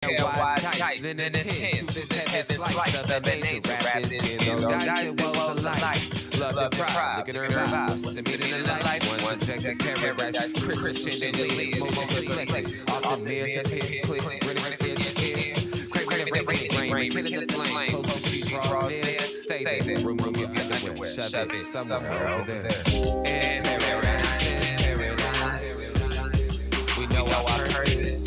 wise guys, then intent to this heaven slice of an angel wrapped in skin. Though dice and woes alike, love and pride, look at her vibes. What's the meaning of life? One subjected paradise, Christian and leads, most reflected. Often mirrors has hit, click, running for your ear. Craving rain, killing the flame, close to she draws near. Stay there, remove your underwear, shove it somewhere over there. In paradise, we know our purpose.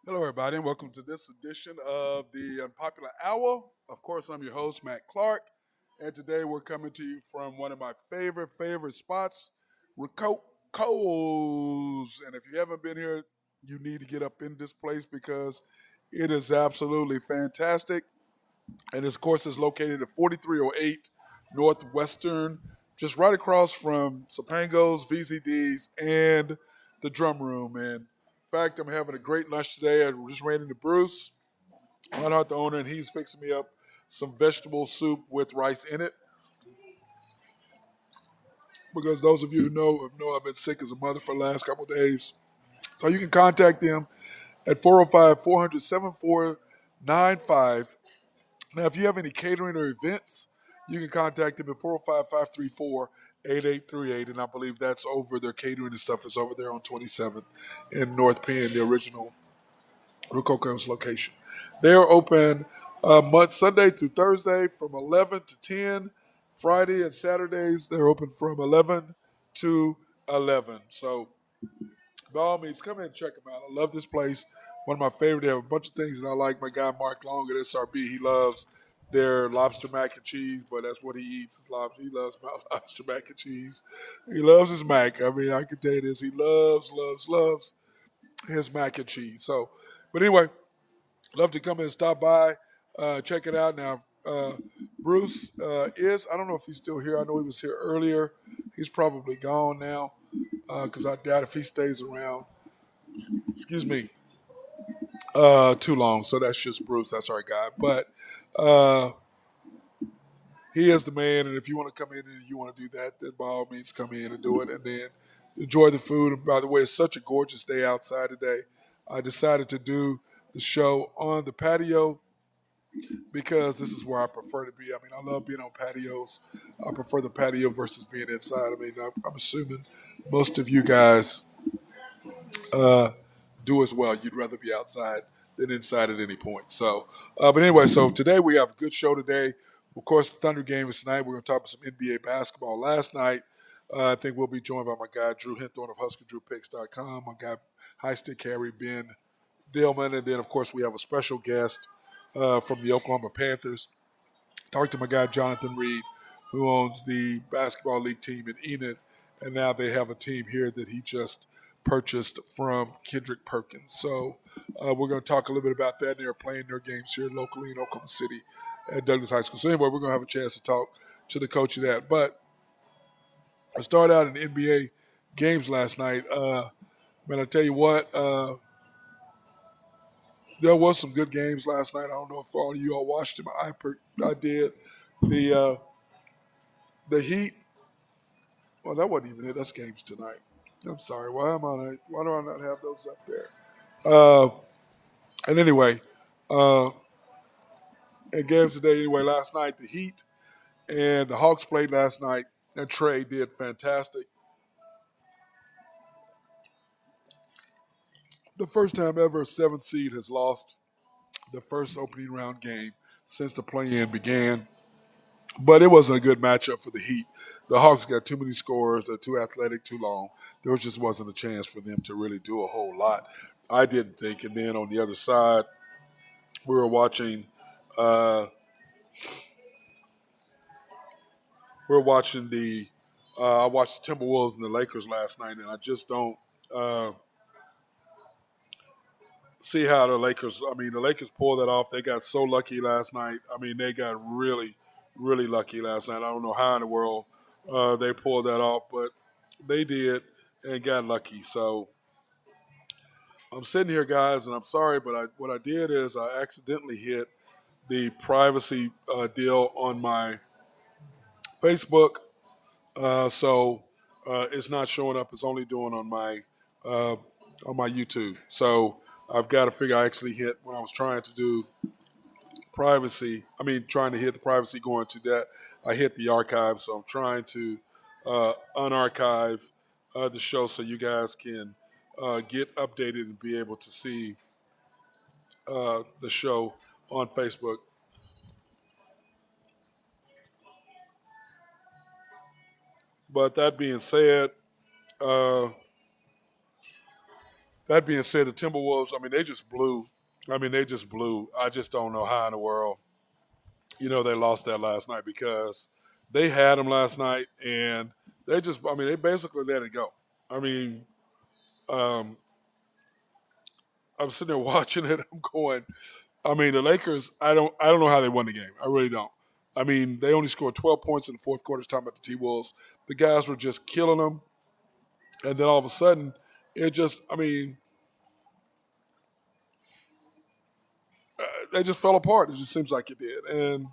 Hello, everybody, and welcome to this edition of the Unpopular Hour. Of course, I'm your host, Matt Clark, and today we're coming to you from one of my favorite spots, Rococo's. And if you haven't been here, you need to get up in this place because it is absolutely fantastic. And of course, it's located at 4308 Northwestern, just right across from Sopango's, VZD's, and the Drum Room. And in fact, I'm having a great lunch today. I just ran into Bruce, Reinhardt, the owner, and he's fixing me up some vegetable soup with rice in it. Because those of you who know I've been sick as a mother for the last couple of days. So you can contact them at 405-400-7495. Now, if you have any catering or events, you can contact them at 405-534-8838. And I believe that's over. Their catering and stuff is over there on 27th in North Penn, the original Rococo's location. They are open Sunday through Thursday from 11 to 10. Friday and Saturdays, they're open from 11 to 11. So, by all means, come in and check them out. I love this place. One of my favorite. They have a bunch of things that I like. My guy Mark Long at SRB, he loves their lobster mac and cheese, but that's what he eats is lobster. He loves my lobster mac and cheese. He loves his mac. I mean, I can tell you this. He loves his mac and cheese. So, but anyway, love to come in and stop by, check it out. Now, Bruce I don't know if he's still here. I know he was here earlier. He's probably gone now because I doubt if he stays around. Excuse me. Too long. So that's just Bruce. That's our guy. But he is the man. And if you want to come in and you want to do that, then by all means come in and do it. And then enjoy the food. And by the way, it's such a gorgeous day outside today. I decided to do the show on the patio because this is where I prefer to be. I mean, I love being on patios. I prefer the patio versus being inside. I mean, I'm assuming most of you guys do as well. You'd rather be outside than inside at any point. So, but anyway, so today we have a good show today. Of course, the Thunder game is tonight. We're going to talk about some NBA basketball. Last night, I think we'll be joined by my guy, Drew Hinthorn of HuskerDrewPicks.com, my guy, High Stick Harry, Ben Dillman, and then, of course, we have a special guest from the Oklahoma Panthers. Talked to my guy, Jonathan Reed, who owns the basketball league team in Enid, and now they have a team here that he just purchased from Kendrick Perkins. So we're going to talk a little bit about that. They're playing their games here locally in Oklahoma City at Douglas High School. So anyway, we're going to have a chance to talk to the coach of that. But I started out in the NBA games last night. Man, I tell you what, there was some good games last night. I don't know if all of you all watched them. I did. The Heat. Well, that wasn't even it. That's games tonight. I'm sorry. Why do I not have those up there? And anyway, in games today, anyway, last night, the Heat and the Hawks played last night, and Trey did fantastic. The first time ever a 7th seed has lost the first opening round game since the play-in began. But it wasn't a good matchup for the Heat. The Hawks got too many scorers. They're too athletic, too long. There just wasn't a chance for them to really do a whole lot. I didn't think. And then on the other side, we were watching the I watched the Timberwolves and the Lakers last night, and I just don't see how the Lakers pulled that off. They got so lucky last night. I mean, they got really, really lucky last night. I don't know how in the world they pulled that off, but they did and got lucky. So I'm sitting here, guys, and I'm sorry, but what I did is I accidentally hit the privacy deal on my Facebook, so it's not showing up. It's only doing uh, on my YouTube. So I've got to figure. I actually hit when I was trying to do privacy. I mean, trying to hit the privacy going to that. I hit the archive, so I'm trying to unarchive the show so you guys can get updated and be able to see the show on Facebook. But uh, that being said, the Timberwolves. I mean, they just blew. I mean, they just blew. I just don't know how in the world, they lost that last night because they had them last night and they just. I mean, they basically let it go. I mean, um, I'm sitting there watching it. I'm going. I mean, the Lakers. I don't know how they won the game. I really don't. I mean, they only scored 12 points in the fourth quarter. Talking about the T-Wolves, the guys were just killing them, and then all of a sudden, it just. I mean, they just fell apart. It just seems like it did, and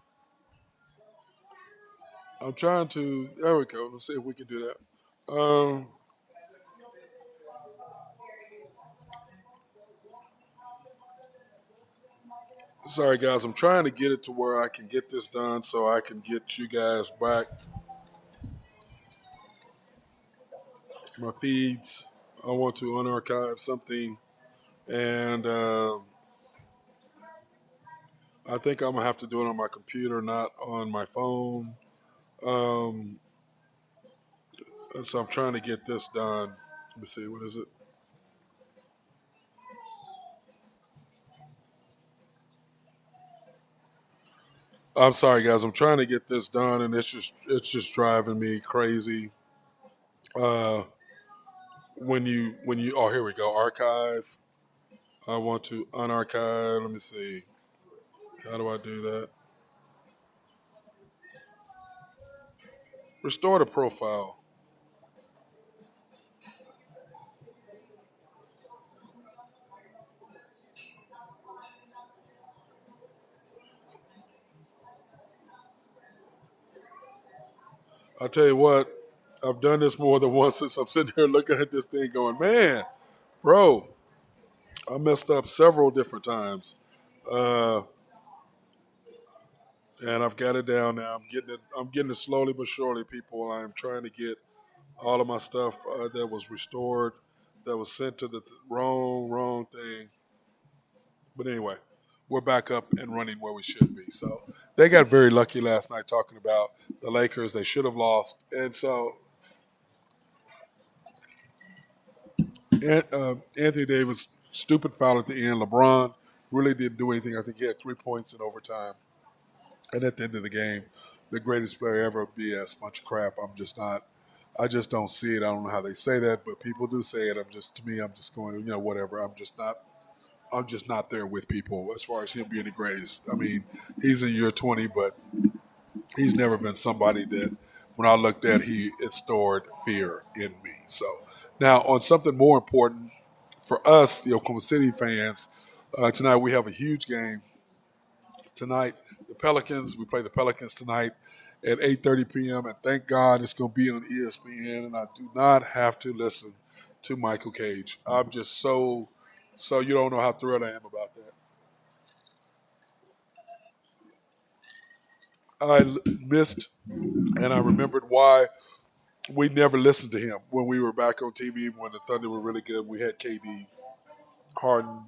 I'm trying to. There we go. Let's see if we can do that. Sorry, guys. I'm trying to get it to where I can get this done so I can get you guys back my feeds. I want to unarchive something, and I think I'm gonna have to do it on my computer, not on my phone. Um, and so I'm trying to get this done. Let me see. What is it? I'm sorry, guys. I'm trying to get this done, and it's just driving me crazy. Uh, when you oh, here we go, archive. I want to unarchive. Let me see. How do I do that? Restore the profile. I tell you what, I've done this more than once since I'm sitting here looking at this thing going, man, bro, I messed up several different times. Uh, and I've got it down now. I'm getting it slowly but surely, people. I'm trying to get all of my stuff that was restored, that was sent to the wrong thing. But anyway, we're back up and running where we should be. So they got very lucky last night talking about the Lakers. They should have lost. And so Anthony Davis, stupid foul at the end. LeBron really didn't do anything. I think he had 3 points in overtime. And at the end of the game, the greatest player ever, BS, bunch of crap. I just don't see it. I don't know how they say that, but people do say it. To me, I'm just going, whatever. I'm just not there with people as far as him being the greatest. I mean, he's in year 20, but he's never been somebody that when I looked at, it stored fear in me. So now on something more important for us, the Oklahoma City fans, tonight we have a huge game. Tonight, the Pelicans. We play the Pelicans tonight at 8:30 p.m. And thank God it's going to be on ESPN, and I do not have to listen to Michael Cage. I'm just so you don't know how thrilled I am about that. Missed, and I remembered why we never listened to him when we were back on TV when the Thunder were really good. We had KD, Harden,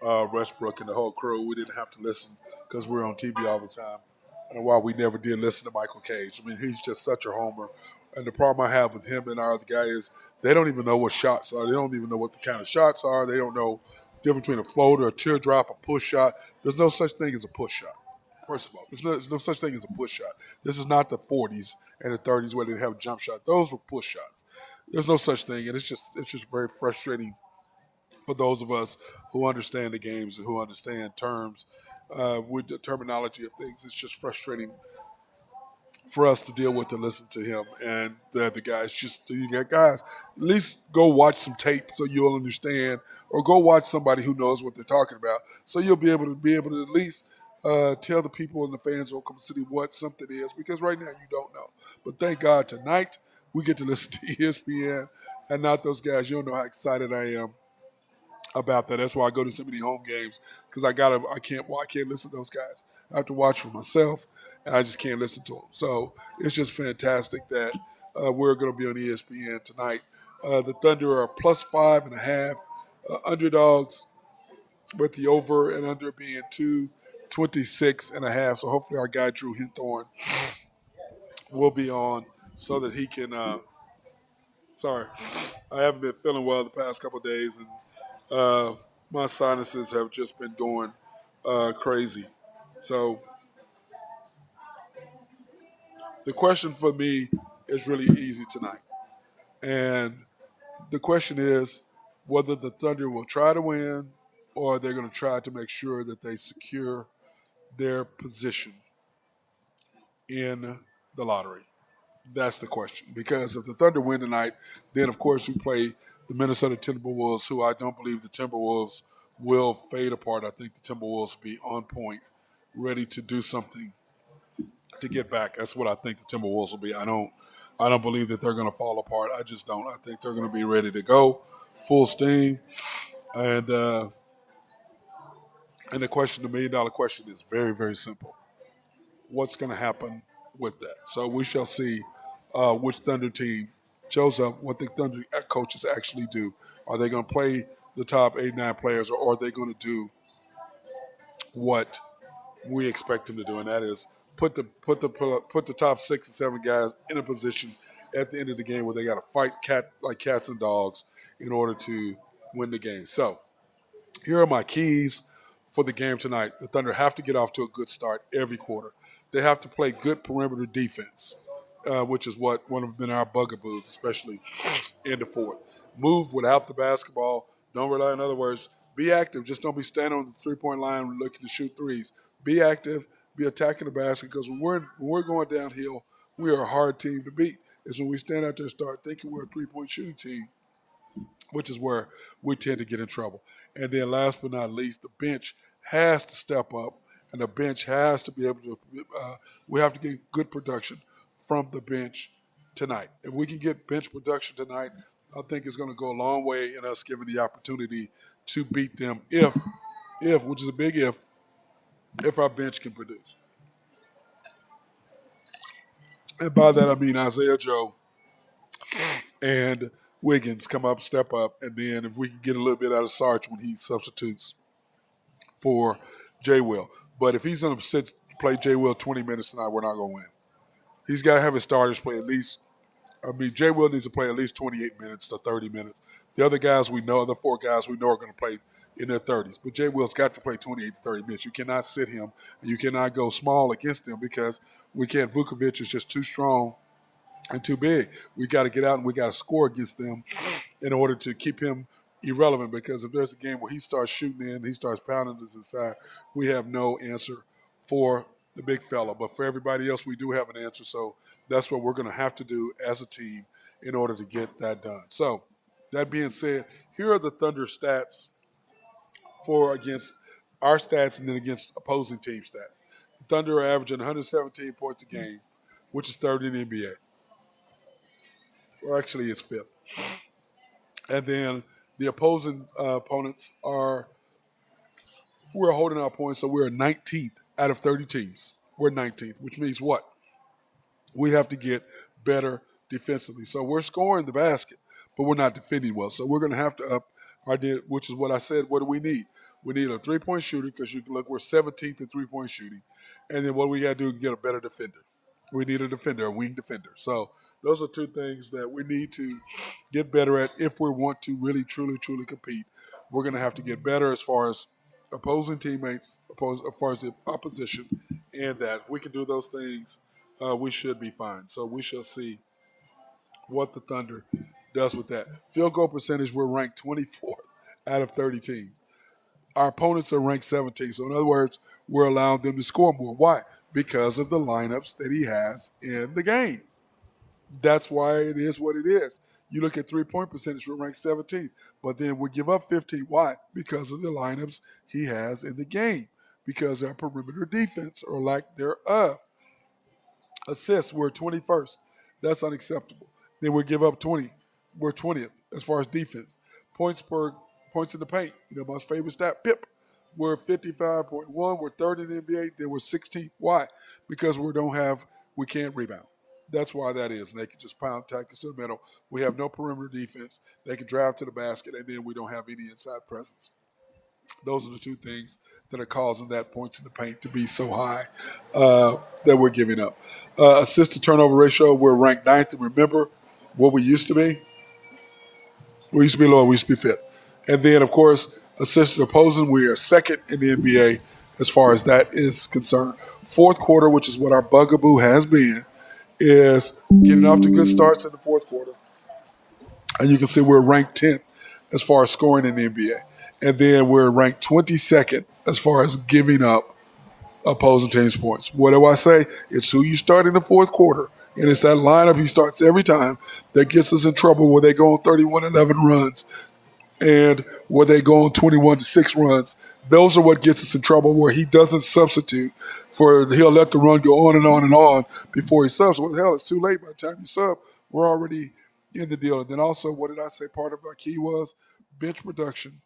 Westbrook, and the whole crew. We didn't have to listen because we were on TV all the time. And why we never did listen to Michael Cage. I mean, he's just such a homer. And the problem I have with him and our other guy is they don't even know what shots are. They don't even know what the kind of shots are. They don't know the difference between a floater, a teardrop, a push shot. There's no such thing as a push shot. First of all, there's no such thing as a push shot. This is not the 40s and the 30s where they have a jump shot. Those were push shots. There's no such thing, and it's just very frustrating for those of us who understand the games and who understand terms with the terminology of things. It's just frustrating for us to deal with and listen to him and the other guys. Just you got guys, at least go watch some tape so you'll understand, or go watch somebody who knows what they're talking about, so you'll be able to at least tell the people and the fans of Oklahoma City what something is, because right now you don't know. But thank God tonight we get to listen to ESPN and not those guys. You don't know how excited I am about that. That's why I go to so many home games, because I can't listen to those guys. I have to watch for myself, and I just can't listen to them. So it's just fantastic that we're going to be on ESPN tonight. The Thunder are plus 5.5 underdogs, with the over and under being 226.5. So hopefully our guy Drew Hinthorn will be on so that he can. Sorry, I haven't been feeling well the past couple of days, and my sinuses have just been going crazy. So the question for me is really easy tonight. And the question is whether the Thunder will try to win, or they're going to try to make sure that they secure their position in the lottery. That's the question. Because if the Thunder win tonight, then of course we play the Minnesota Timberwolves, who I don't believe the Timberwolves will fade apart. I think the Timberwolves will be on point, ready to do something to get back. That's what I think the Timberwolves will be. I don't believe that they're going to fall apart. I just don't. I think they're going to be ready to go, full steam. And the question, the $1 million question, is very, very simple. What's going to happen with that? So we shall see which Thunder team shows up, what the Thunder coaches actually do. Are they going to play the top 8, 9 players, or are they going to do what we expect them to do, and that is put the top 6 and 7 guys in a position at the end of the game where they got to fight like cats and dogs in order to win the game. So here are my keys for the game tonight. The Thunder have to get off to a good start every quarter. They have to play good perimeter defense, which is what one of been our bugaboos, especially in the fourth. Move without the basketball. Don't rely, in other words, be active. Just don't be standing on the three-point line looking to shoot threes. Be active. Be attacking the basket, because when we're going downhill, we are a hard team to beat. It's when we stand out there and start thinking we're a three-point shooting team, which is where we tend to get in trouble. And then last but not least, the bench has to step up, and the bench has to be able to we have to get good production from the bench tonight. If we can get bench production tonight, I think it's going to go a long way in us giving the opportunity to beat them if, which is a big if our bench can produce. And by that I mean Isaiah Joe and Wiggins come up, step up, and then if we can get a little bit out of Sarge when he substitutes for Jay Will. But if he's going to play Jay Will 20 minutes tonight, we're not going to win. He's got to have his starters play at least. Jay Will needs to play at least 28 minutes to 30 minutes. The other guys we know, the 4 guys we know are going to play in their 30s. But Jay Will's got to play 28 to 30 minutes. You cannot sit him, and you cannot go small against him, because we can't. Vukovic is just too strong and too big. We got to get out and we got to score against them in order to keep him irrelevant, because if there's a game where he starts shooting in, he starts pounding us inside, we have no answer for the big fella. But for everybody else, we do have an answer. So that's what we're going to have to do as a team in order to get that done. So that being said, here are the Thunder stats for against our stats and then against opposing team stats. The Thunder are averaging 117 points a game, which is third in the NBA. Well, actually, it's fifth. And then the opposing opponents we're holding our points, so we're 19th out of 30 teams. We're 19th, which means what? We have to get better defensively. So we're scoring the basket, but we're not defending well. So we're going to have to up our, which is what I said. What do we need? We need a three-point shooter, because you can look, we're 17th in three-point shooting. And then what we got to do is get a better defender. We need a defender, a wing defender. So those are 2 things that we need to get better at if we want to really, truly, truly compete. We're going to have to get better as far as opposing teammates, as far as the opposition, and that if we can do those things, we should be fine. So we shall see what the Thunder does with that. Field goal percentage, we're ranked 24th out of 30 teams. Our opponents are ranked 17th. So in other words, we're allowing them to score more. Why? Because of the lineups that he has in the game. That's why it is what it is. You look at 3-point percentage, we're ranked 17th, but then we give up 15. Why? Because of the lineups he has in the game, because our perimeter defense or lack thereof. Assists, we're 21st. That's unacceptable. Then we give up 20. We're 20th as far as defense. Points in the paint. My favorite stat, PIP. We're 55.1. We're third in the NBA. Then we're 16th. Why? Because we can't rebound. That's why that is. And they can just pound tackles to the middle. We have no perimeter defense. They can drive to the basket, and then we don't have any inside presence. Those are the two things that are causing that points in the paint to be so high that we're giving up. Assist to turnover ratio, we're ranked ninth. And remember what we used to be? We used to be lower. We used to be fifth. And then, of course, assist to opposing, we are second in the NBA as far as that is concerned. Fourth quarter, which is what our bugaboo has been, is getting off to good starts in the fourth quarter. And you can see we're ranked 10th as far as scoring in the NBA. And then we're ranked 22nd as far as giving up opposing teams points. What do I say? It's who you start in the fourth quarter. And it's that lineup he starts every time that gets us in trouble where they go on 31-11 runs and where they go on 21-6 runs. Those are what gets us in trouble where he doesn't substitute he'll let the run go on and on and on before he subs. What the hell, it's too late by the time you sub. We're already in the deal. And then also, what did I say part of our key was? Bench production,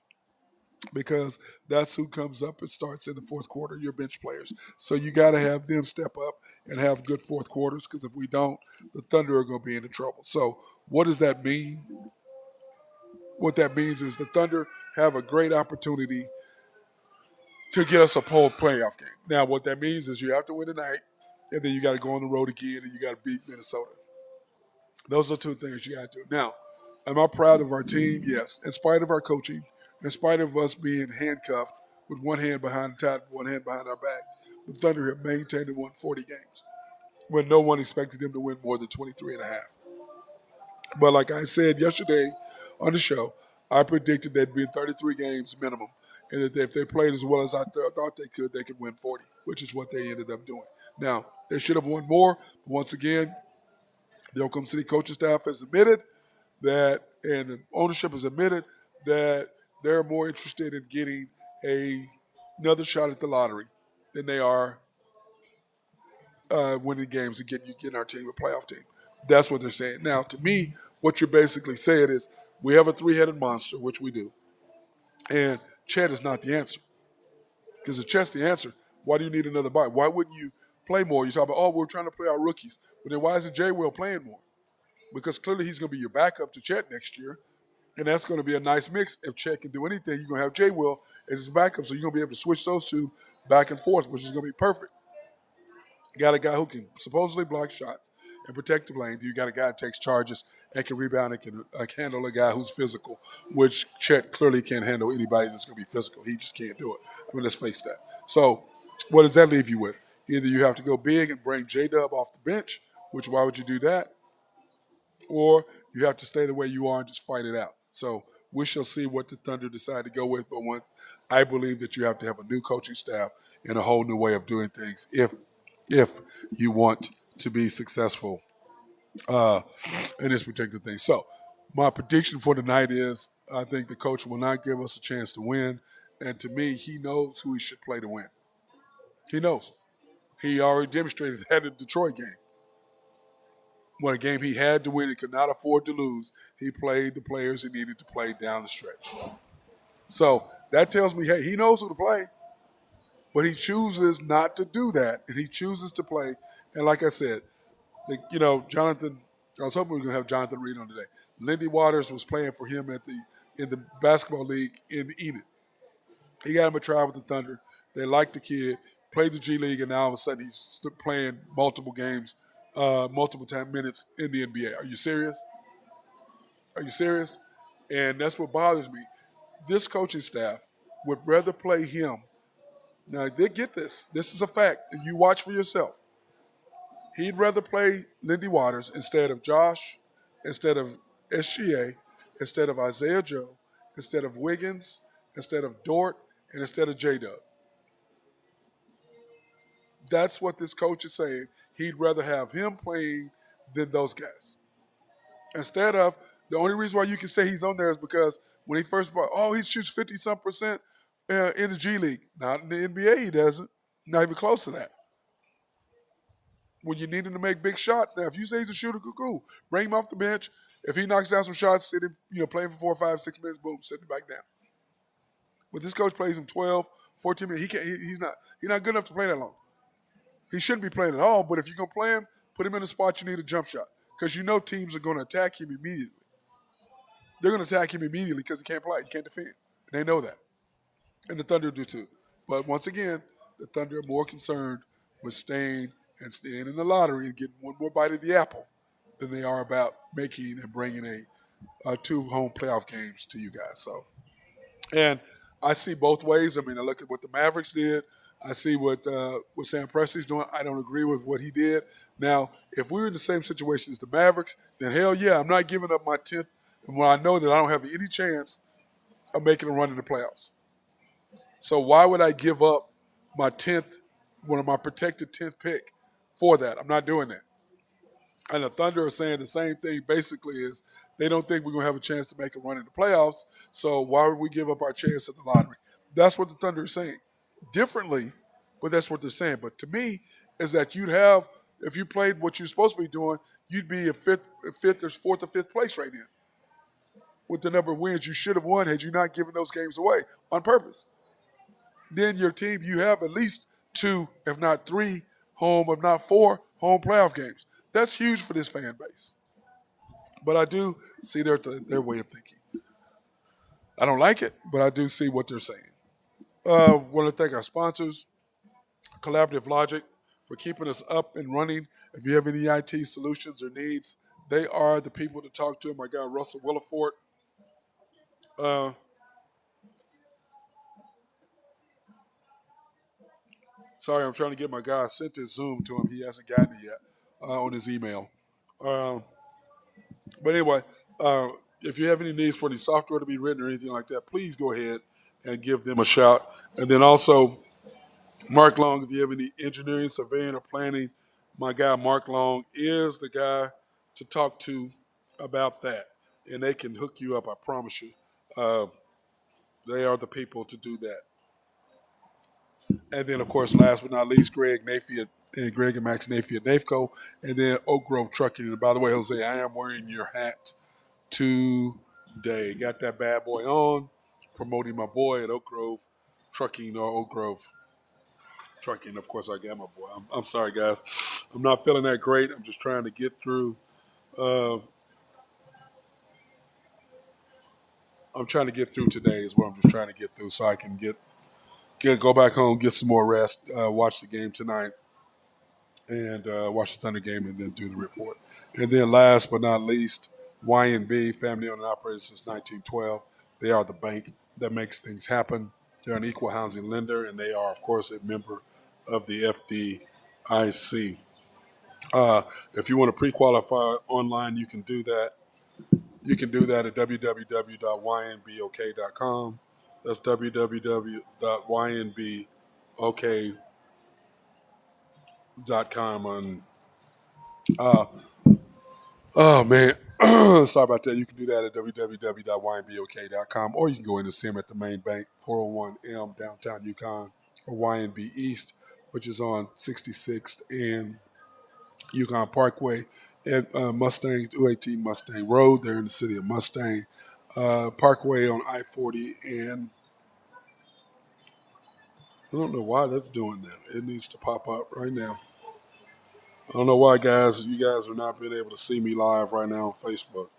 because that's who comes up and starts in the fourth quarter, your bench players. So you got to have them step up and have good fourth quarters, because if we don't, the Thunder are going to be in trouble. So what does that mean? What that means is the Thunder have a great opportunity to get us a pole playoff game. Now, what that means is you have to win tonight, and then you got to go on the road again, and you got to beat Minnesota. Those are two things you got to do. Now, am I proud of our team? Yes. In spite of our coaching, in spite of us being handcuffed with one hand behind the top, one hand behind our back, the Thunder have maintained and won 40 games when no one expected them to win more than 23 and a half. But like I said yesterday on the show, I predicted they'd be in 33 games minimum, and that if they played as well as I thought they could win 40, which is what they ended up doing. Now, they should have won more, but once again, the Oklahoma City coaching staff has admitted that, and the ownership has admitted that they're more interested in getting another shot at the lottery than they are winning games and getting our team a playoff team. That's what they're saying. Now, to me, what you're basically saying is we have a three-headed monster, which we do, and Chet is not the answer. Because if Chet's the answer, why do you need another body? Why wouldn't you play more? You talk about, we're trying to play our rookies. But then why isn't Jay Will playing more? Because clearly he's going to be your backup to Chet next year. And that's going to be a nice mix. If Chet can do anything, you're going to have Jay Will as his backup. So you're going to be able to switch those two back and forth, which is going to be perfect. You got a guy who can supposedly block shots and protect the lane. You got a guy that takes charges and can rebound and can handle a guy who's physical, which Chet clearly can't handle anybody that's going to be physical. He just can't do it. I mean, let's face that. So what does that leave you with? Either you have to go big and bring J-Dub off the bench, which why would you do that? Or you have to stay the way you are and just fight it out. So we shall see what the Thunder decide to go with. But I believe that you have to have a new coaching staff and a whole new way of doing things if you want to be successful uh, in this particular thing. So my prediction for tonight is I think the coach will not give us a chance to win. And to me, he knows who he should play to win. He knows. He already demonstrated that in the Detroit game. When a game he had to win and could not afford to lose, he played the players he needed to play down the stretch. So that tells me, hey, he knows who to play, but he chooses not to do that, and he chooses to play. And like I said, Jonathan, I was hoping we were going to have Jonathan Reed on today. Lindy Waters was playing for him in the basketball league in Enid. He got him a trial with the Thunder. They liked the kid, played the G League, and now all of a sudden he's playing multiple games, multiple time minutes in the NBA. Are you serious? Are you serious? And that's what bothers me. This coaching staff would rather play him. Now, they get this. This is a fact. And you watch for yourself. He'd rather play Lindy Waters instead of Josh, instead of SGA, instead of Isaiah Joe, instead of Wiggins, instead of Dort, and instead of J-Dub. That's what this coach is saying. He'd rather have him playing than those guys. Instead of the only reason why you can say he's on there is because when he first brought, he shoots 50-some% in the G League. Not in the NBA, he doesn't. Not even close to that. When you need him to make big shots, now if you say he's a shooter, cool. Bring him off the bench. If he knocks down some shots, sit him, playing for 4, 5, 6 minutes, boom, sit him back down. But this coach plays him 12, 14 minutes. He can't. He's not good enough to play that long. He shouldn't be playing at all. But if you're gonna play him, put him in a spot you need a jump shot because teams are going to attack him immediately. They're going to attack him immediately because he can't play. He can't defend. And they know that. And the Thunder do too. But once again, the Thunder are more concerned with staying in the lottery and getting one more bite of the apple than they are about making and bringing two home playoff games to you guys. So, and I see both ways. I mean, I look at what the Mavericks did. I see what Sam Presti's doing. I don't agree with what he did. Now, if we were in the same situation as the Mavericks, then hell yeah, I'm not giving up my 10th. And when I know that I don't have any chance of making a run in the playoffs. So why would I give up my 10th, one of my protected 10th pick for that? I'm not doing that. And the Thunder are saying the same thing basically is they don't think we're going to have a chance to make a run in the playoffs, so why would we give up our chance at the lottery? That's what the Thunder are saying. Differently, but that's what they're saying. But to me, is that if you played what you're supposed to be doing, you'd be a fourth or fifth place right now with the number of wins you should have won had you not given those games away on purpose. Then your team, you have at least 2, if not 3, if not 4 home playoff games. That's huge for this fan base. But I do see their way of thinking. I don't like it, but I do see what they're saying. Want to thank our sponsors, Collaborative Logic, for keeping us up and running. If you have any IT solutions or needs, they are the people to talk to. My guy Russell Willifort. Sorry, I'm trying to get my guy. I sent his Zoom to him. He hasn't gotten it yet on his email. But anyway, if you have any needs for any software to be written or anything like that, please go ahead and give them a shout. And then also, Mark Long, if you have any engineering, surveying, or planning, my guy Mark Long is the guy to talk to about that. And they can hook you up, I promise you. They are the people to do that. And then, of course, last but not least, Greg and Max Nafee at NAFCO, and then Oak Grove Trucking. And by the way, Jose, I am wearing your hat today. Got that bad boy on, promoting my boy at Oak Grove Trucking or Oak Grove Trucking. Of course, I got my boy. I'm sorry, guys. I'm not feeling that great. I'm just trying to get through. I'm trying to get through today is what I'm just trying to get through so I can go back home, get some more rest, watch the game tonight, and watch the Thunder game, and then do the report. And then last but not least, Y&B, family owned and operated since 1912. They are the bank that makes things happen. They're an equal housing lender, and they are, of course, a member of the FDIC. If you want to pre-qualify online, you can do that. You can do that at www.ynbok.com. That's www.ynbok.com. Oh, man. Sorry about that. You can do that at www.ynbok.com, or you can go in and see them at the main bank, 401 Elm, downtown Yukon, or YNB East, which is on 66th and Yukon Parkway at Mustang, 218 Mustang Road. They're in the city of Mustang. Parkway on I-40, and I don't know why that's doing that. It needs to pop up right now. I don't know why, guys. You guys are not being able to see me live right now on Facebook.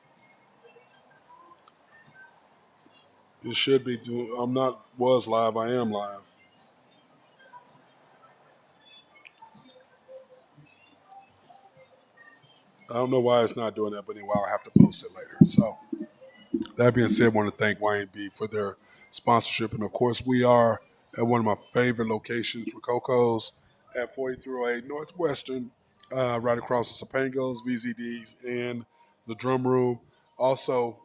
It should be doing. Was live. I am live. I don't know why it's not doing that, but anyway, I'll have to post it later. So that being said, I want to thank Y&B for their sponsorship, and of course, we are at one of my favorite locations, Rococo's, at 4308 Northwestern, right across the Topangos, VZDs, and the Drum Room. Also,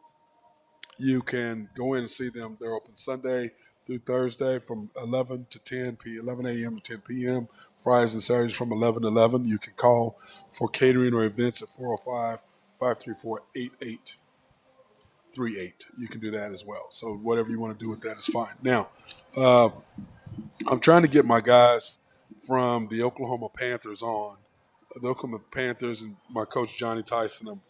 you can go in and see them. They're open Sunday through Thursday from 11 to 11 a.m. to 10 p.m. Fridays and Saturdays from 11 to 11. You can call for catering or events at 405-534-8838. You can do that as well. So whatever you want to do with that is fine. Now, I'm trying to get my guys from the Oklahoma Panthers on. The Oklahoma Panthers and my coach Johnny Tyson.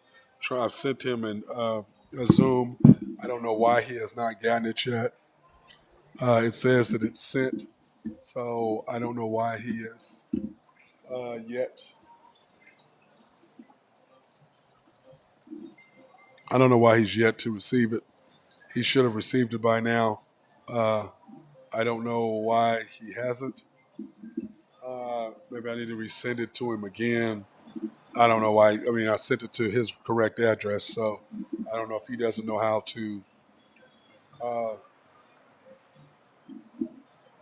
I've sent him a Zoom. I don't know why he has not gotten it yet. It says that it's sent, so I don't know why he is yet. I don't know why he's yet to receive it. He should have received it by now. I don't know why he hasn't. Maybe I need to resend it to him again. I don't know why. I mean, I sent it to his correct address, so I don't know if he doesn't know how to.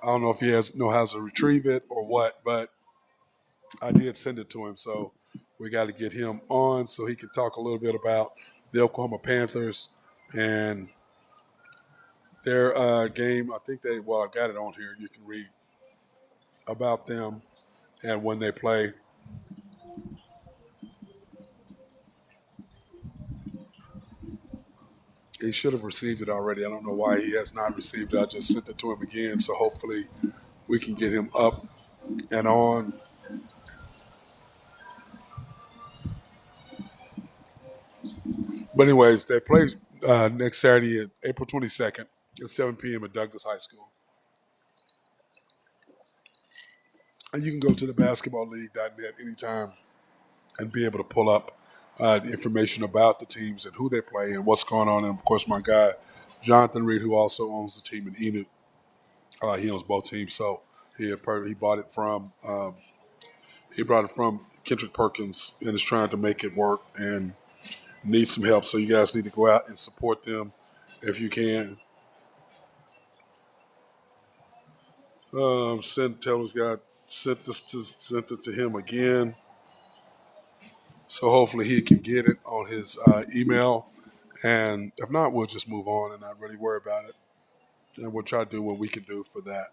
I don't know if he know how to retrieve it or what, but I did send it to him, so we got to get him on so he can talk a little bit about the Oklahoma Panthers and their game. I think I got it on here. You can read about them and when they play. He should have received it already. I don't know why he has not received it. I just sent it to him again, so hopefully we can get him up and on. But anyways, they play next Saturday, April 22nd at 7 p.m. at Douglas High School. And you can go to the basketballleague.net anytime and be able to pull up the information about the teams and who they play and what's going on. And, of course, my guy, Jonathan Reed, who also owns the team in Enid, he owns both teams. So he bought it from Kendrick Perkins and is trying to make it work and needs some help. So you guys need to go out and support them if you can. Taylor's got sent it to him again. So hopefully he can get it on his email. And if not, we'll just move on and not really worry about it. And we'll try to do what we can do for that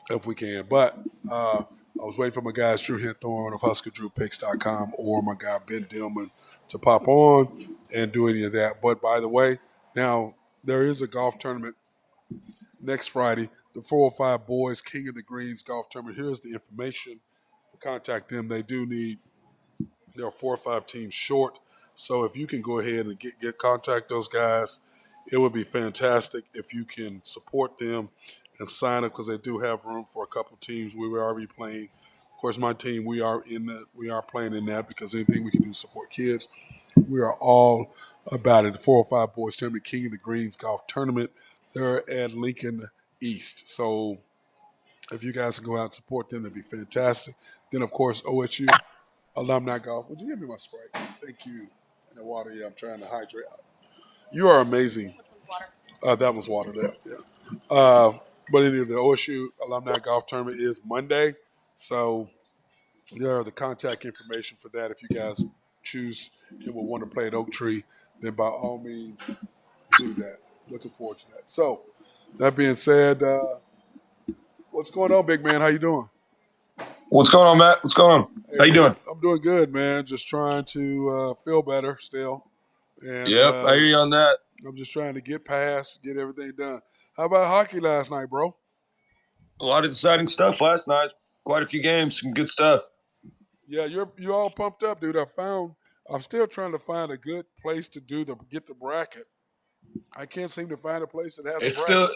if we can. But I was waiting for my guys Drew Hinthorn of HuskerDrewPicks.com or my guy Ben Dillman to pop on and do any of that. But by the way, now there is a golf tournament next Friday, the 405 Boys King of the Greens golf tournament. Here's the information. To contact them, they do need, there are 4 or 5 teams short. So if you can go ahead and contact those guys, it would be fantastic if you can support them and sign up because they do have room for a couple teams. We were already playing. Of course, my team, we are playing in that because anything we can do to support kids, we are all about it. The 405 Boys Tournament, King of the Greens golf tournament. They're at Lincoln East. So if you guys can go out and support them, that'd be fantastic. Then, of course, OSU Alumni Golf. Would you give me my Sprite? Thank you. And the water, yeah, I'm trying to hydrate. You are amazing. That was water there, yeah. But anyway, the OSU Alumni Golf Tournament is Monday. So there are the contact information for that. If you guys choose and will want to play at Oak Tree, then by all means do that. Looking forward to that. So that being said, what's going on, big man? How you doing? What's going on, Matt? What's going on? Hey, How you doing? I'm doing good, man. Just trying to feel better still. And Yep, I hear you on that. I'm just trying to get everything done. How about hockey last night, bro? A lot of exciting stuff last night. Quite a few games, some good stuff. Yeah, you're all pumped up, dude. I'm still trying to find a good place to get the bracket. I can't seem to find a place that has It's a bracket.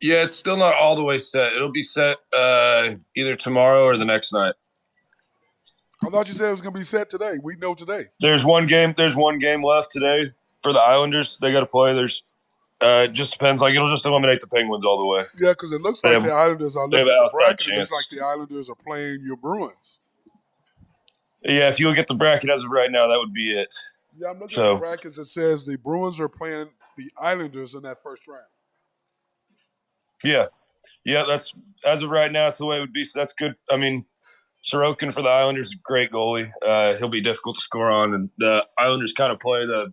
it's still not all the way set. It'll be set either tomorrow or the next night. I thought you said it was going to be set today. We know today. There's one game left today for the Islanders. They got to play. It just depends. Like it'll just eliminate the Penguins all the way. Yeah, because it looks like the Islanders are looking at the bracket. It looks like the Islanders are playing your Bruins. Yeah, if you look at the bracket as of right now, that would be it. Yeah, I'm looking at the brackets. It says the Bruins are playing the Islanders in that first round. Yeah, that's as of right now. It's the way it would be. So that's good. I mean, Sorokin for the Islanders is a great goalie. He'll be difficult to score on, and the Islanders kind of play the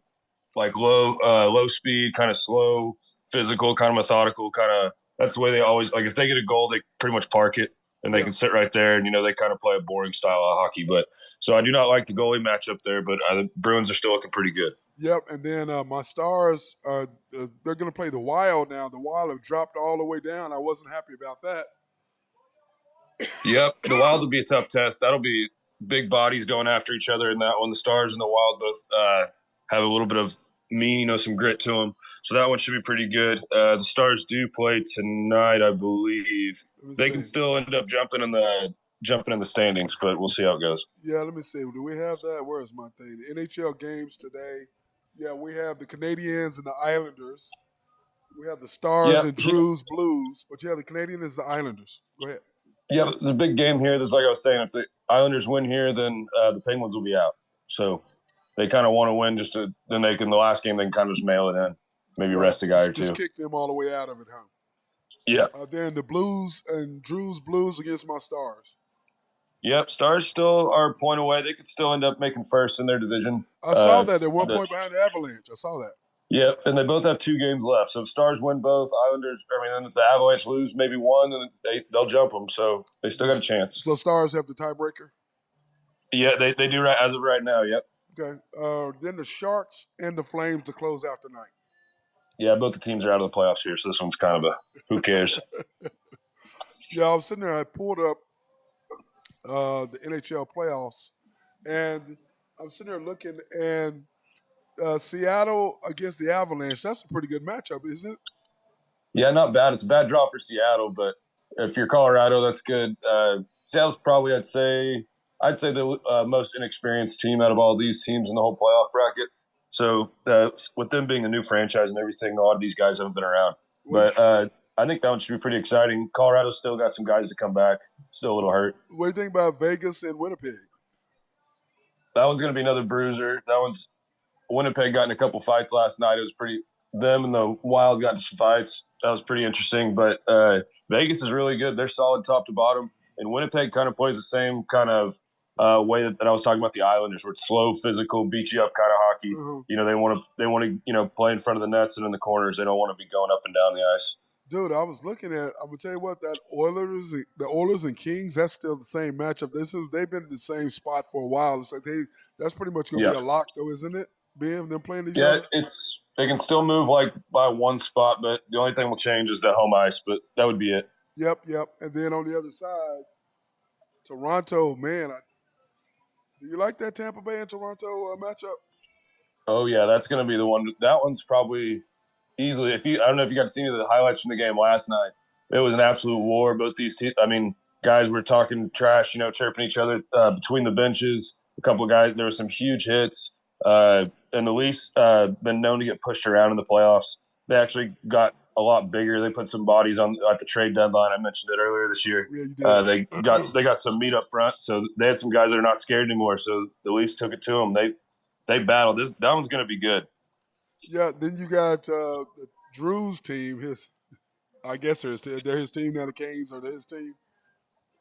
low speed, kind of slow, physical, kind of methodical, that's the way they always like. If they get a goal, they pretty much park it and they can sit right there, and they kind of play a boring style of hockey. But so I do not like the goalie matchup there, but the Bruins are still looking pretty good. Yep, and then my Stars are they're going to play the Wild now. The Wild have dropped all the way down. I wasn't happy about that. Yep, the Wild will be a tough test. That'll be big bodies going after each other in that one. The Stars and the Wild both have a little bit of some grit to them. So that one should be pretty good. The Stars do play tonight, I believe. They can still end up jumping in the standings, but we'll see how it goes. Yeah, let me see. Do we have that? Where is my thing? The NHL games today. Yeah, we have the Canadiens and the Islanders. We have the Stars and Drews Blues. But you have the Canadiens and the Islanders. Go ahead. Yeah, there's a big game here. There's like I was saying, if the Islanders win here, then the Penguins will be out. So they kind of want to win then they can, the last game, they can kind of just mail it in. Maybe rest a guy or two. Just kick them all the way out of it, huh? Yeah. Then the Blues and Drews Blues against my Stars. Yep, Stars still are a point away. They could still end up making first in their division. I saw that. They're 1 point behind the Avalanche. I saw that. Yep, and they both have 2 games left. So if Stars win both, then if the Avalanche lose maybe one, then they'll jump them. So they still got a chance. So Stars have the tiebreaker? Yeah, they do right as of right now, yep. Okay. Then the Sharks and the Flames to close out tonight. Yeah, both the teams are out of the playoffs here, so this one's kind of who cares? Yeah, I was sitting there. I pulled up the NHL playoffs, and I'm sitting there looking, and Seattle against the Avalanche, that's a pretty good matchup, isn't it? Yeah, not bad. It's a bad draw for Seattle, but if you're Colorado, that's good. Seattle's probably, I'd say the most inexperienced team out of all these teams in the whole playoff bracket. So with them being a new franchise and everything, a lot of these guys haven't been around. But I think that one should be pretty exciting. Colorado's still got some guys to come back. Still a little hurt. What do you think about Vegas and Winnipeg? That one's going to be another bruiser. Winnipeg got in a couple fights last night. It was pretty – them and the Wild got into some fights. That was pretty interesting. But Vegas is really good. They're solid top to bottom. And Winnipeg kind of plays the same kind of way that I was talking about the Islanders, where it's slow, physical, beat you up kind of hockey. Mm-hmm. They want to play in front of the nets and in the corners. They don't want to be going up and down the ice. Dude, I was looking at. I'm gonna tell you what, the Oilers and Kings. That's still the same matchup. They've been in the same spot for a while. It's like that's pretty much gonna be a lock, though, isn't it? Being them playing each other. Yeah, they can still move like by one spot, but the only thing will change is the home ice. But that would be it. Yep. And then on the other side, Toronto, man, do you like that Tampa Bay and Toronto matchup? Oh yeah, that's gonna be the one. That one's probably. Easily, I don't know if you got to see any of the highlights from the game last night. It was an absolute war. Both these teams, guys were talking trash, chirping each other between the benches. A couple of guys, there were some huge hits. And the Leafs been known to get pushed around in the playoffs. They actually got a lot bigger. They put some bodies on at the trade deadline. I mentioned it earlier this year. Yeah, you did. They got some meat up front, so they had some guys that are not scared anymore. So the Leafs took it to them. They battled. That one's going to be good. Yeah, then you got Drew's team. I guess they're his team now. The Kings are his team.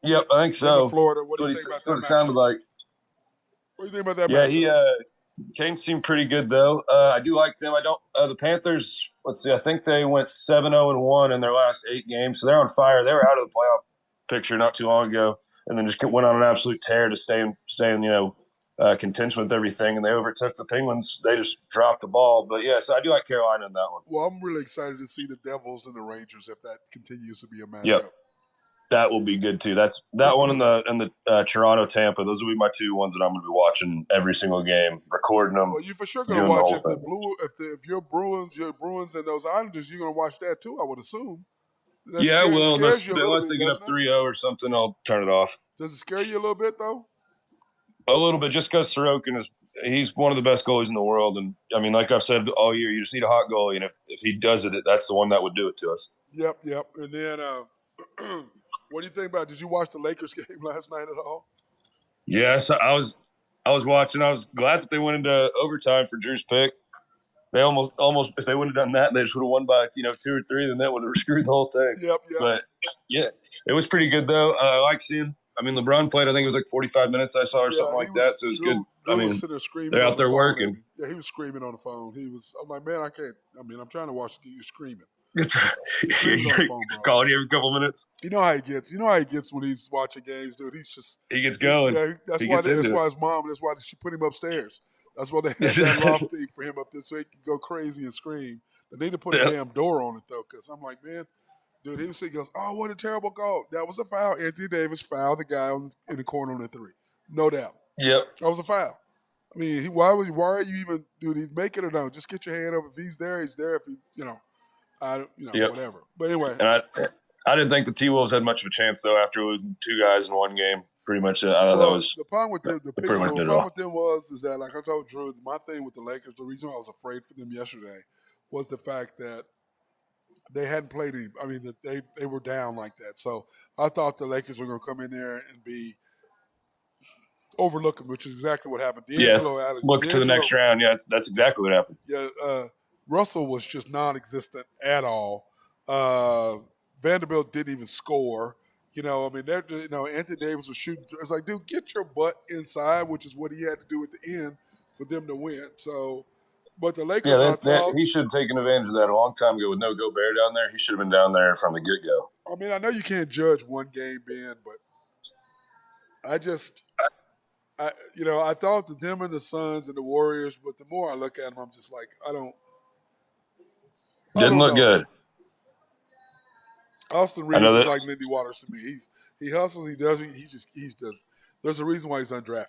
Yep, I think so. In Florida. What do you think about that? What it sounded like. What do you think about that? Yeah, Canes seem pretty good though. I do like them. I don't. The Panthers. Let's see. I think they went 7-0-1 in their last 8 games, so they're on fire. They were out of the playoff picture not too long ago, and then just went on an absolute tear to stay in contention with everything, and they overtook the Penguins. They just dropped the ball. But, yeah, so I do like Carolina in that one. Well, I'm really excited to see the Devils and the Rangers if that continues to be a matchup. Yep. That will be good, too. That's that one and the Toronto-Tampa. Those will be my 2 ones that I'm going to be watching every single game, recording them. Well, you're for sure going to watch if your Bruins and those Islanders, you're going to watch that, too, I would assume. Yeah, well, unless they get up 3-0 or something, I'll turn it off. Does it scare you a little bit, though? A little bit, just because Sorokin he's one of the best goalies in the world. And, like I've said all year, you just need a hot goalie. And if he does it, that's the one that would do it to us. Yep. And then what do you think about – did you watch the Lakers game last night at all? Yes, I was watching. I was glad that they went into overtime for Drew's pick. They almost if they would have done that, they just would have won by 2 or 3. Then that would have screwed the whole thing. Yep. But yeah, it was pretty good though. I like seeing. LeBron played. I think it was like 45 minutes. I saw or something like that. So it was good. They're out there working. Yeah, he was screaming on the phone. I'm like, man, I can't. I'm trying to watch you screaming. He's screaming on the phone, bro. Calling you every couple minutes. You know how he gets. You know how he gets when he's watching games, dude. He's just He gets going. that's he why. gets That's into why it. his mom. That's why she put him upstairs. That's why they had that loft thing for him up there, so he could go crazy and scream. They need to put a damn door on it though, because I'm like, man, dude. He goes, oh, what a terrible call. That was a foul. Anthony Davis fouled the guy in the corner on the three. No doubt. Yep. That was a foul. I mean, why are you even, dude? He make it or no? Just get your hand up. If he's there, he's there. If he, whatever. But anyway, and I didn't think the T-Wolves had much of a chance though after losing two guys in one game. Pretty much, I thought that was the problem with them. The problem with them is that, like I told Drew, my thing with the Lakers, the reason I was afraid for them yesterday was the fact that they hadn't played any. I mean, that they were down like that. So I thought the Lakers were going to come in there and be overlooking, which is exactly what happened. Look to the next round. Yeah, that's exactly what happened. Yeah, Russell was just non-existent at all. Vanderbilt didn't even score. I mean, Anthony Davis was shooting. It's like, dude, get your butt inside, which is what he had to do at the end for them to win. So, but the Lakers, he should have taken advantage of that a long time ago with no Gobert down there. He should have been down there from the get-go. I mean, I know you can't judge one game, Ben, but I thought that them and the Suns and the Warriors, but the more I look at them, I'm just like, Didn't look good. Austin Reeves is like Lindy Waters to me. He hustles, he does. He's just. There's a reason why he's undrafted.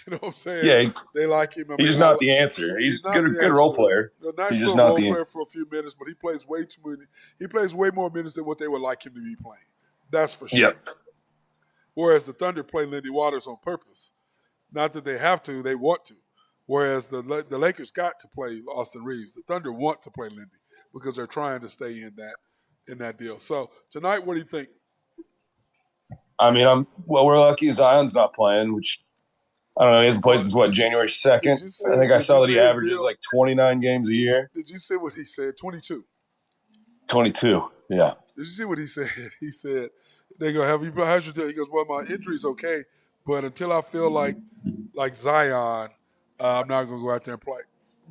You know what I'm saying? Yeah, they like him. He's not the answer. He's a good role player. A nice little role player for a few minutes, but he plays way too many. He plays way more minutes than what they would like him to be playing. That's for sure. Yep. Whereas the Thunder play Lindy Waters on purpose. Not that they have to, they want to. Whereas the Lakers got to play Austin Reeves. The Thunder want to play Lindy because they're trying to stay in that deal. So tonight, what do you think? I mean, we're lucky Zion's not playing, which I don't know. He hasn't played since January 2nd. I think I saw that he averages like 29 games a year. Did you see what he said? 22. 22. Yeah. Did you see what he said? He said, "They go, how's your deal?" He goes, "Well, my injury's okay, but until I feel like Zion, I'm not going to go out there and play."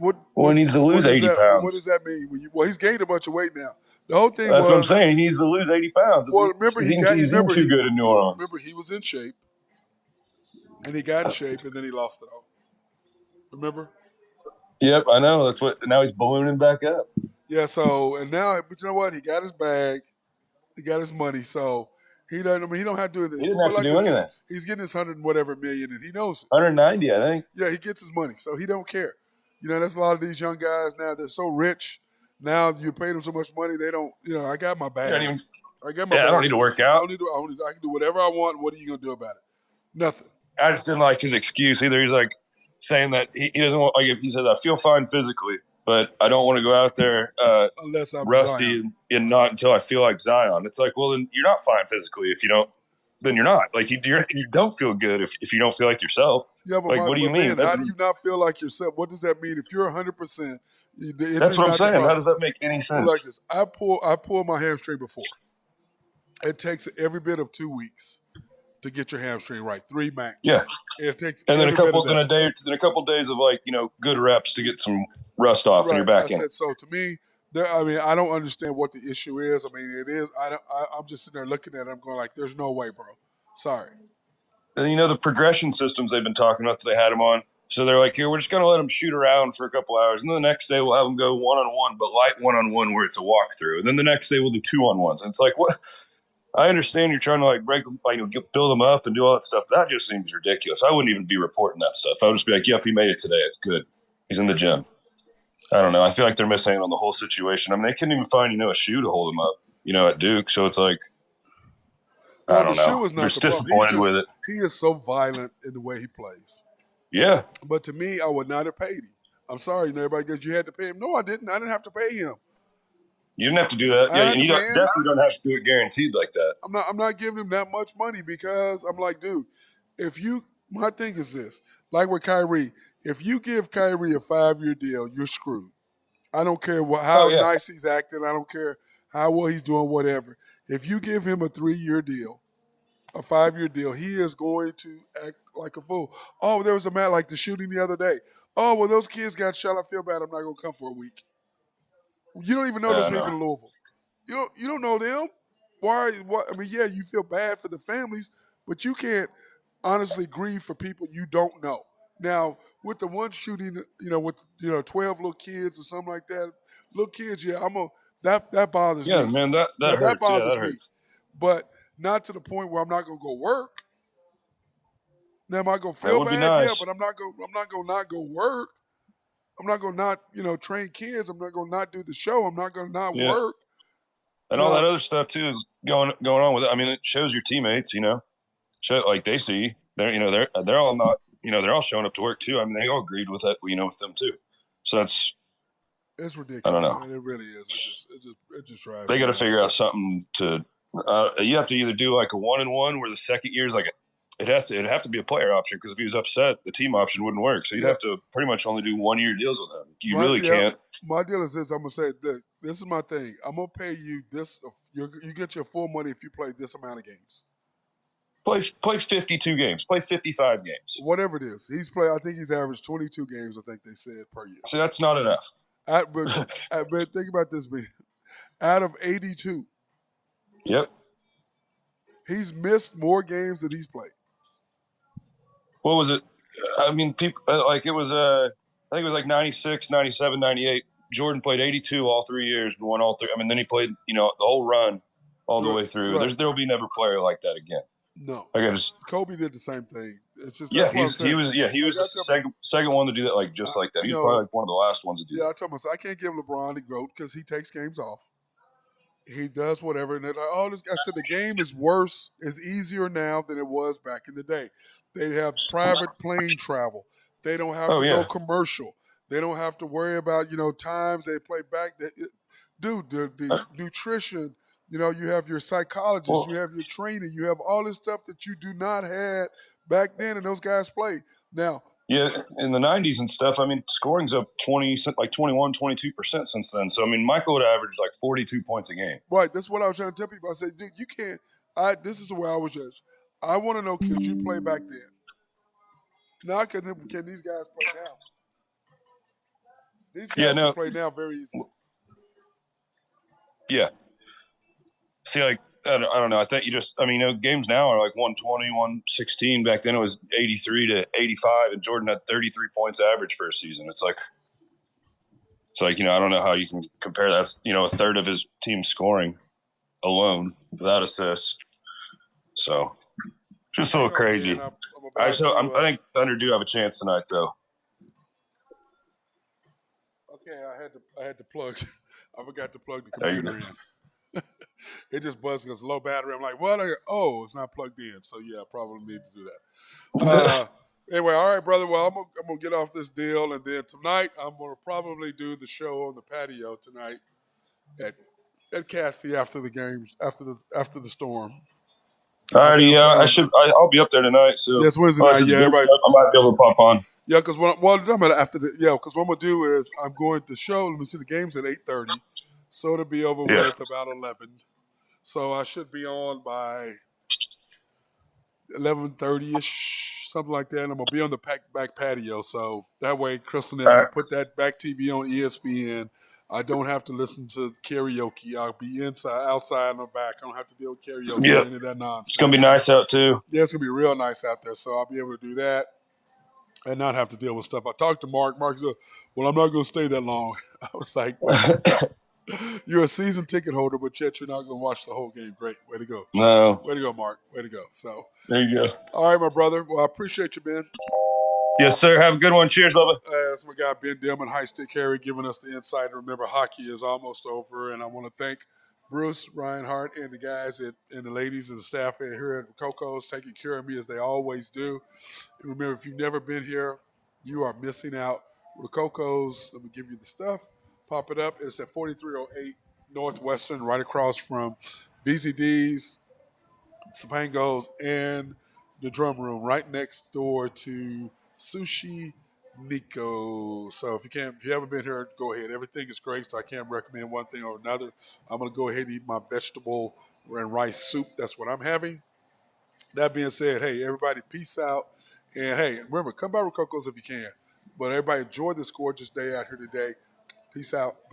He needs to lose 80 pounds. What does that mean? He's gained a bunch of weight now. The whole thing That's what I'm saying. He needs to lose 80 pounds. Well, remember, he's too good in New Orleans. Remember, he was in shape, and he got in shape, and then he lost it all. Remember? Yep, I know. That's what. Now he's ballooning back up. Yeah. So but you know what? He got his bag. He got his money. So he doesn't. I mean, he don't have to do anything. He didn't have to do anything. He's getting his 100 and whatever million, and he knows it. 190, I think. Yeah, he gets his money, so he don't care. That's a lot of these young guys now. They're so rich. Now you pay them so much money, they don't. I got my bag. I got my bag. I don't need to work out. I can do whatever I want. What are you gonna do about it? Nothing. I just didn't like his excuse either. He's like saying that he doesn't want. Like if he says, "I feel fine physically, but I don't want to go out there unless I'm rusty and not until I feel like Zion." It's like, well, then you're not fine physically if you don't. Then you're not. Like you don't feel good if you don't feel like yourself. Yeah, but what do you mean? How do you not feel like yourself? What does that mean? If you're 100%, that's what I'm saying. How does that make any sense? Like this, I pulled my hamstring before. It takes every bit of 2 weeks to get your hamstring right. 3 max. Yeah. It takes and then a couple days of good reps to get some rust off and you're back in. So to me, I don't understand what the issue is. I mean, it is. I'm just sitting there looking at it. I'm going like, there's no way, bro. Sorry. And the progression systems they've been talking about that they had him on. So they're like, here, we're just going to let him shoot around for a couple hours. And then the next day we'll have him go one-on-one, but light one-on-one where it's a walkthrough. And then the next day we'll do 2-on-1s. And it's like, what? I understand you're trying to break them, build them up and do all that stuff. That just seems ridiculous. I wouldn't even be reporting that stuff. I would just be like, yep, he made it today. It's good. He's in the gym. I don't know. I feel like they're missing on the whole situation. I mean, they couldn't even find, a shoe to hold him up, at Duke. So it's like, I don't know. Shoe is not just disappointed with it. He is so violent in the way he plays. Yeah. But to me, I would not have paid him. I'm sorry, everybody goes, you had to pay him. No, I didn't. I didn't have to pay him. You didn't have to do that. Yeah, you definitely don't have to do it guaranteed like that. I'm not giving him that much money because I'm like, dude, my thing is this, like with Kyrie, if you give Kyrie a 5-year deal, you're screwed. I don't care how nice he's acting. I don't care how well he's doing, whatever. If you give him a 3-year deal, a 5-year deal, he is going to act like a fool. Oh, there was a man like the shooting the other day. Oh, well, those kids got shot. I feel bad. I'm not going to come for a week. You don't even know those people in Louisville. You don't know them. Why? What? I mean, yeah, you feel bad for the families, but you can't honestly grieve for people you don't know. Now, with the one shooting, with 12 little kids or something like that, little kids, yeah, that bothers Yeah, me. man, that That hurts. Yeah, that bothers me, hurts. but not to the point where I'm not gonna go work. Now, am I gonna That feel would be bad? Yeah, nice. but I'm not gonna not go work. I'm not gonna not train kids. I'm not gonna not do the show. I'm not gonna not Yeah, work. and all Now, that other stuff too is going on with it. I mean, it shows your teammates. Show like they see they're all not they're all showing up to work too. I mean, they all agreed with that with them too. So that's it's I don't ridiculous, know. man. It really is. It just drives They me got to figure nuts. out something to. You have to either do like a 1-and-1 where the second year is like it'd have to be a player option because if he was upset, the team option wouldn't work. So you'd Yeah, have to pretty much only do 1-year deals with him. You my really yeah. can't My deal is this. I'm gonna say, look, this is my thing. I'm gonna pay you this. You get your full money if you play this amount of games, play 52 games, play 55 games. whatever it is. I think he's averaged 22 games. I think they said per year. So that's not enough. But think about this, man. Out of 82, Yep. he's missed more games than he's played. What was it? I mean, people like it was. I think it was like 96, 97, 98. Jordan played 82 all 3 years and won all three. I mean, then he played the whole run all the Right, way through. right. There will be never a player like that again. No, Like I just Kobe did the same thing. It's just yeah, that's what I'm he saying. was he Like was I the tell second one to do that like just like that. He was probably like one of the last ones to do yeah, I that. told myself I can't give LeBron the GOAT because he takes games off. He does whatever, and they're like, "Oh, this." I said the game is worse, is easier now than it was back in the day. They have private plane travel. They don't have Oh to go yeah, commercial. They don't have to worry about times they play back. Dude, the nutrition. You have your psychologist, you well have your trainer, you have all this stuff that you do not had back then, and those guys played. Now, yeah. In the 90s and stuff, I mean, scoring's up 20 like 21, 22% since then. So I mean, Michael would average like 42 points a game. right, that's what I was trying to tell people. I said, dude, you can't. This is the way I was judged. I want to know, could you play back then? Now, can these guys play now? These Yeah, guys can no, play now very easily. yeah. See, like I don't know. I think I mean, games now are like 120, 116. Back then it was 83 to 85, and Jordan had 33 points average for a season. It's like I don't know how you can compare that. A third of his team scoring alone without assists. So just a Hang little on, Ben. crazy. I'm about to. I think Thunder do have a chance tonight, though. Okay, I had to plug. I forgot to plug the There you computer go. in. It just buzzed because low battery. I'm like, what? Oh, it's not plugged in. So yeah, I probably need to do that. Anyway, all right, brother. Well, I'm gonna get off this deal, and then tonight I'm gonna probably do the show on the patio tonight at Casty after the games after the storm. I think Alrighty, I'm yeah, planning on. I'll be up there tonight. So Yes, Wednesday unless night. it's Yeah, busy, everybody. I might be able to pop on. Yeah, because I'm gonna after the because what I'm gonna do is I'm going to show. Let me see the games at 8:30, so it'll be over Yeah. with about 11. So I should be on by 11:30 ish, something like that. And I'm gonna be on the back patio, so that way Crystal and All them can right. put that back TV on ESPN. I don't have to listen to karaoke. I'll be outside, in the back. I don't have to deal with karaoke or Yep. any of that nonsense. It's gonna be nice out too. Yeah, it's gonna be real nice out there, so I'll be able to do that and not have to deal with stuff. I talked to Mark. Mark said, "Well, I'm not going to stay that long." I was like, "Well, you're a season ticket holder, but yet you're not going to watch the whole game." Great, way to go, No. way to go, Mark, way to go. So, There you go. all right, my brother. Well, I appreciate you, Ben. Yes, sir. Have a good one. Cheers, Bubba. That's my guy Ben Dillman, High Stick Harry, giving us the insight. Remember, hockey is almost over, and I want to thank Bruce Reinhardt and the guys and the ladies and the staff here at Rococo's taking care of me as they always do. And remember, if you've never been here, you are missing out. Rococo's, let me give you the stuff. Pop it up. It's at 4308 Northwestern, right across from VZD's, Sapango's, and the drum room, right next door to Sushi Nico. So if you haven't been here, go ahead. Everything is great, so I can't recommend one thing or another. I'm gonna go ahead and eat my vegetable and rice soup. That's what I'm having. That being said, hey, everybody, peace out. And hey, remember, come by Rococo's if you can. But everybody, enjoy this gorgeous day out here today. Peace out.